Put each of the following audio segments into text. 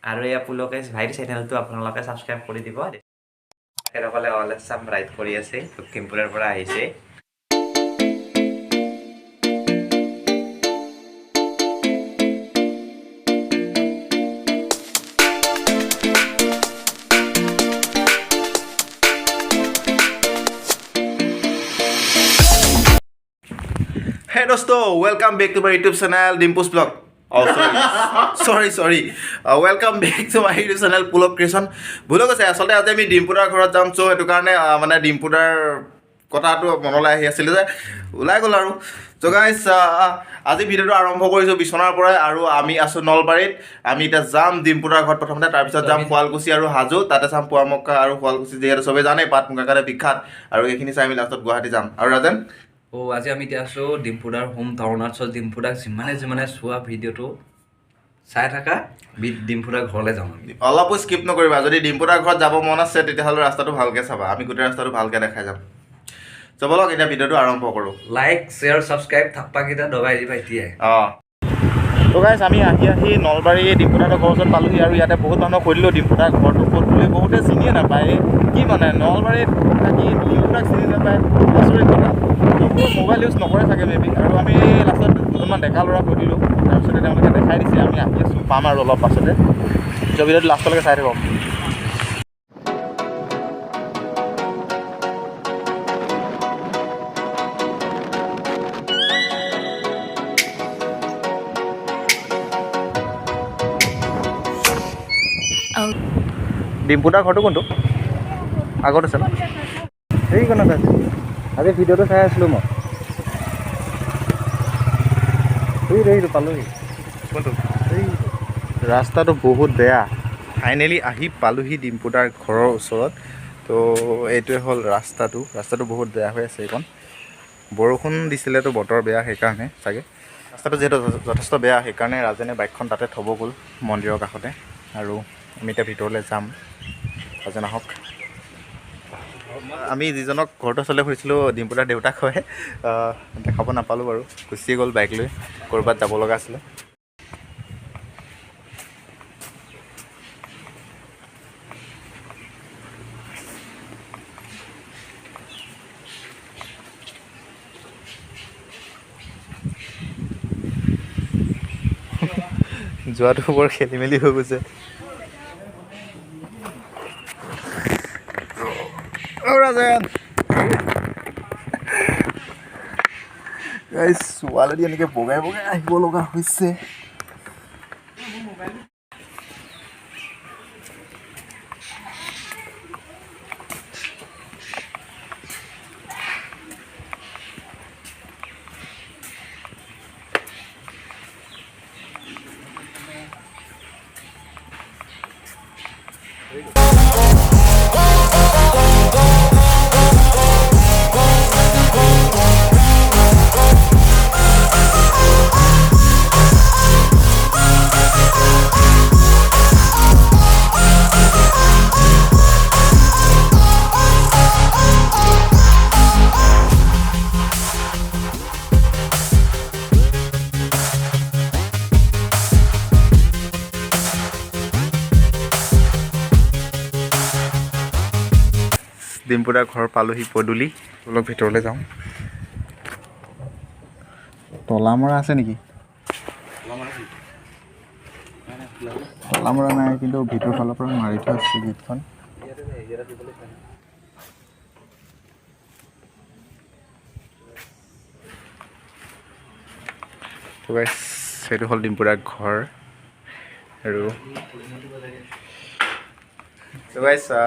আৰু এই পুলকেশ ভাইৰ চেনেলটো আপোনালোকে ছাবস্ক্ৰাইব কৰি দিব। তেখেতসকলে অল আছাম ৰাইড কৰি আছে, লখিমপুৰৰ পৰা আহিছে। Hey dosto, welcome back to my YouTube channel Dimpus Vlog. Oh sorry. Welcome back to my YouTube channel Pulok Creation. ভুল গৈছে আসলে আজি আমি ডিম্পুদাৰ ঘৰত যাম চ' সেইটো কাৰণে মানে ডিম্পুদাৰ কথাটো মনলৈ আহি আছিল যে ওলাই গ'ল আৰু চ' গাইজ আজি ভিডিঅ'টো আৰম্ভ কৰিছোঁ বিচনাৰ পৰাই আৰু আমি আছোঁ নলবাৰীত। আমি এতিয়া যাম ডিম্পুদাৰ ঘৰত প্ৰথমতে, তাৰপিছত যাম শুৱালকুছি আৰু হাজো, তাতে চাম পোৱামক্কা আৰু শুৱালকুছি যিহেতু চবেই জানে পাট মুগাৰ কাৰণে বিখ্যাত, আৰু এইখিনি চাই আমি লাষ্টত গুৱাহাটী যাম। আৰু ৰাজেন আজি আমি এতিয়া আছোঁ ডিম্পুদাৰ হোম টাউনত। চ' ডিম্পুদাক যিমানে চোৱা ভিডিঅ'টো চাই থাকা, ডিম্পুদাৰ ঘৰলৈ যাম আমি। অলপো স্কিপ নকৰিবা। যদি ডিম্পুদাৰ ঘৰত যাব মন আছে তেতিয়াহ'লে ৰাস্তাটো ভালকৈ চাবা, আমি গোটেই ৰাস্তাটো ভালকৈ দেখাই যাম। চ' বলক এতিয়া ভিডিঅ'টো আৰম্ভ কৰোঁ। লাইক শ্বেয়াৰ ছাবস্ক্ৰাইব থাপ্পাকেইটা দবাই দিবা এতিয়াই। তো গাইজ আমি আহি নলবাৰী ডিম্পুদাৰ ঘৰৰ ওচৰত পালোহি, আৰু ইয়াতে বহুত মানুহক সুধিলোঁ ডিম্পুদাৰ ঘৰটো ক'ত বুলি, বহুতে চিনিয়ে নাপায়। কি মানে নলবাৰীত থাকি ডিম্পুদাক চিনি নাপায়, আচৰিত কথা। মোবাইল ইউজ নকৰে চাগে মেবি। আৰু আমি লাষ্টত দুজনমান ডেকা ল'ৰা সুধিলোঁ, তাৰপিছতে তেওঁলোকে দেখাই দিছে। আমি আহি আছোঁ, পাম আৰু অলপ পাছতে। ভিডিঅ'টো লাষ্টলৈকে চাই থাকক। ডিম্পুদাৰ ঘৰটো কোনটো? আগত আছে ন? সেইখনত আছে। আজি ভিডিঅ'টো চাই আছিলোঁ মই। সেইটো পালোহি। কোনটো? ৰাস্তাটো বহুত বেয়া। ফাইনেলি আহি পালোহি ডিম্পুদাৰ ঘৰৰ ওচৰত। তো এইটোৱে হ'ল ৰাস্তাটো বহুত বেয়া হৈ আছে। এইখন বৰষুণ দিছিলেতো, বতৰ বেয়া সেইকাৰণে চাগে। ৰাস্তাটো যিহেতু যথেষ্ট বেয়া, সেইকাৰণে ৰাজেনে বাইকখন তাতে থ'ব গ'ল মন্দিৰৰ কাষতে। আৰু আমি এতিয়া ভিতৰলৈ যাম, ৰাজেন আহক। আমি যিজনক ঘৰটো আচলতে সুধিছিলোঁ ডিম্পুদাৰ দেউতাক হয়, দেখাব নাপালোঁ বাৰু, গুচিয়ে গ'ল বাইক লৈ, ক'ৰবাত যাব লগা আছিলে। যোৱাটো বৰ খেলি মেলি হৈ গৈছে। ৰাজেন ছোৱালী এনেকৈ বগাই আহিব লগা হৈছে। ডিম্পুদাৰ ঘৰ পালোহি, পদূলি। অলপ ভিতৰলৈ যাওঁ। তলা মৰা আছে নেকি? তলা মৰা নাই, কিন্তু ভিতৰ ফালৰ পৰা মাৰি থোৱা আছে গেটখন। সেইটো হ'ল ডিম্পুদাৰ ঘৰ। আৰু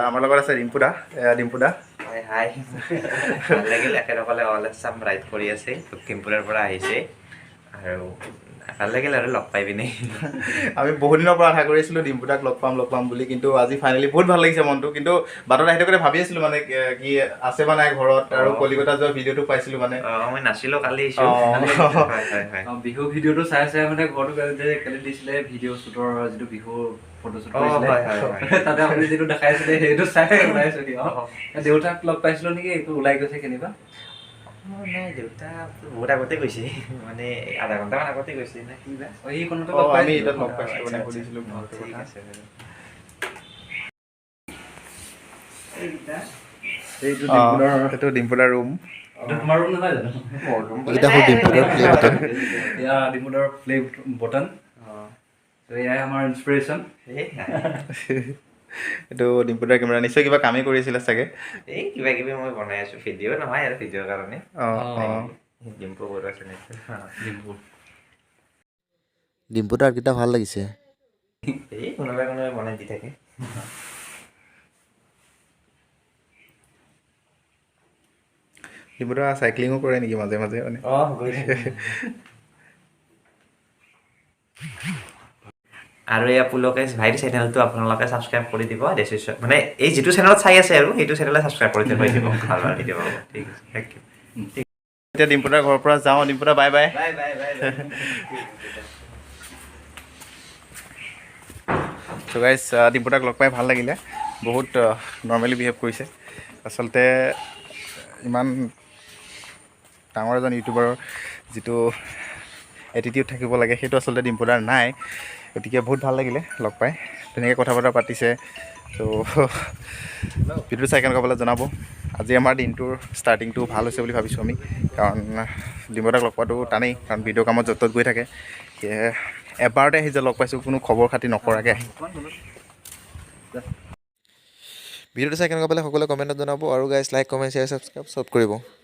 আমাৰ লগত আছে ডিম্পুদা। হাই ভাল লাগিল। তেখেতসকলে অল আছাম ৰাইড কৰি আছে, লখিমপুৰৰ পৰা আহিছে, আৰু ভাল লাগিল আৰু লগ পাই পিনে। আমি বহুত দিনৰ পৰা আশা কৰিছিলোঁ ডিম্পুদাক লগ পাম বুলি, কিন্তু আজি ফাইনেলি বহুত ভাল লাগিছে মনটো। কিন্তু বাটত আহি থাকোঁতে ভাবি আছিলোঁ মানে কি আছে বা নাই ঘৰত, আৰু কলিকতা যোৱা ভিডিঅ'টো পাইছিলোঁ মানে। মই নাছিলোঁ কালি। বিহু ভিডিঅ'টো চাই মানে ঘৰটো কালি দিছিলে ভিডিঅ' শ্বুটৰ যিটো বিহু ফটোশ্বুট তাতে আপুনি যিটো দেখাইছিলে সেইটো চাই ওলাইছোঁ। দেউতাক লগ পাইছিলোঁ নেকি, এইটো ওলাই গৈছে কেনিবা। নাই দেউতা বহুত আগতে গৈছে মানে আধা ঘণ্টামান আগতে গৈছে নে কিবা এই কোনোটা অঁ আমি এতিয়া লগ পাইছিলোঁ মানে সুধিছিলোঁ ঠিক আছে বাৰু এইটো এইটো ডিম্পুদাৰ ৰুম তোমাৰ ৰুম নহয় জানো এইকেইটা হ'ল ডিম্পুদাৰ প্লে বাটন এয়া ডিম্পুদাৰ প্লে বটন এয়াই আমাৰ ইনস্পিৰেশ্যন এইটো ডিম্পুদাৰ কেমেৰা নিশ্চয় কিবা কামেই কৰি আছিলে চাগে এই কিবা কিবি মই বনাই আছোঁ ভিডিঅ' নহয় আৰু ভিডিঅ'ৰ কাৰণে ডিম্পু বৰুৱা চেনেলটো ডিম্পু ডিম্পুদাৰ আৰ্টকেইটা ভাল লাগিছে এই কোনোবাই কোনোবাই বনাই দি থাকে ডিম্পুদা চাইক্লিঙো কৰে নেকি মাজে মাজে মানে গৈ থাকে আৰু এয়া পুলকে ভাইটি চেনেলটো আপোনালোকে ছাবস্ক্ৰাইব কৰি দিব ডেছক্ৰিপশ্যন মানে এই যিটো চেনেলত চাই আছে আৰু সেইটো চেনেলে ছাবস্ক্ৰাইব কৰি দিব ভাল ভাল ভিডিঅ' পাব ঠিক আছে থেংক ইউ এতিয়া ডিম্পুদাৰ ঘৰৰ পৰা যাওঁ ডিম্পুদা bye bye bye bye bye চ' গাইজ ডিম্পুদাক লগ পাই ভাল লাগিলে বহুত নৰ্মেলি বিহেভ কৰিছে আচলতে ইমান ডাঙৰ এজন ইউটিউবাৰৰ যিটো এটিটিউড থাকিব লাগে সেইটো আচলতে ডিম্পুদাৰ নাই গতিকে বহুত ভাল লাগিলে লগ পাই ধুনীয়াকৈ কথা বতৰা পাতিছে ত' ভিডিঅ'টো চাই কেনেকুৱা পালে জনাব আজি আমাৰ দিনটোৰ ষ্টাৰ্টিংটো ভাল হৈছে বুলি ভাবিছোঁ আমি কাৰণ ডিম্পুদাক লগ পোৱাটো টানেই কাৰণ ভিডিঅ' কামত য'ত ত'ত গৈ থাকে এবাৰতে আহি যে লগ পাইছোঁ কোনো খবৰ খাতি নকৰাকৈ আহি ভিডিঅ'টো চাই কেনেকুৱা পালে সকলোৱে কমেণ্টত জনাব আৰু guys like comment share subscribe চব কৰিব